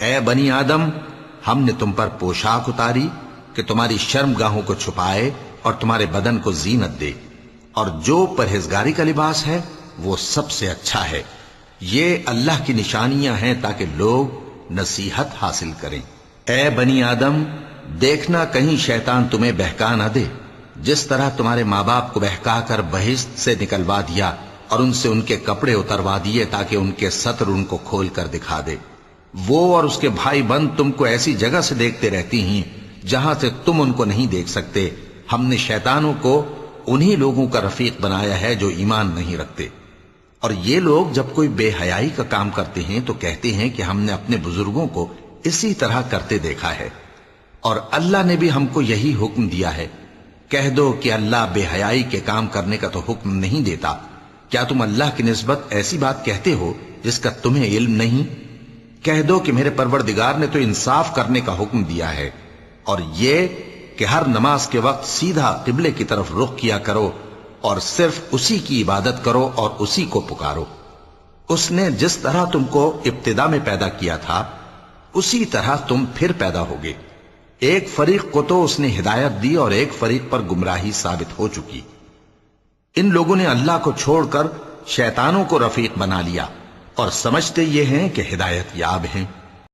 اے بنی آدم، ہم نے تم پر پوشاک اتاری کہ تمہاری شرمگاہوں کو چھپائے اور تمہارے بدن کو زینت دے، اور جو پرہیزگاری کا لباس ہے وہ سب سے اچھا ہے۔ یہ اللہ کی نشانیاں ہیں تاکہ لوگ نصیحت حاصل کریں۔ اے بنی آدم، دیکھنا کہیں شیطان تمہیں بہکا نہ دے، جس طرح تمہارے ماں باپ کو بہکا کر بہشت سے نکلوا دیا اور ان سے ان کے کپڑے اتروا دیے تاکہ ان کے ستر ان کو کھول کر دکھا دے۔ وہ اور اس کے بھائی بند تم کو ایسی جگہ سے دیکھتے رہتی ہیں جہاں سے تم ان کو نہیں دیکھ سکتے۔ ہم نے شیطانوں کو انہی لوگوں کا رفیق بنایا ہے جو ایمان نہیں رکھتے۔ اور یہ لوگ جب کوئی بے حیائی کا کام کرتے ہیں تو کہتے ہیں کہ ہم نے اپنے بزرگوں کو اسی طرح کرتے دیکھا ہے، اور اللہ نے بھی ہم کو یہی حکم دیا ہے۔ کہہ دو کہ اللہ بے حیائی کے کام کرنے کا تو حکم نہیں دیتا۔ کیا تم اللہ کی نسبت ایسی بات کہتے ہو جس کا تمہیں علم نہیں؟ کہہ دو کہ میرے پروردگار نے تو انصاف کرنے کا حکم دیا ہے، اور یہ کہ ہر نماز کے وقت سیدھا قبلے کی طرف رخ کیا کرو اور صرف اسی کی عبادت کرو اور اسی کو پکارو۔ اس نے جس طرح تم کو ابتدا میں پیدا کیا تھا اسی طرح تم پھر پیدا ہوگے۔ ایک فریق کو تو اس نے ہدایت دی اور ایک فریق پر گمراہی ثابت ہو چکی۔ ان لوگوں نے اللہ کو چھوڑ کر شیطانوں کو رفیق بنا لیا اور سمجھتے یہ ہیں کہ ہدایت یاب ہیں۔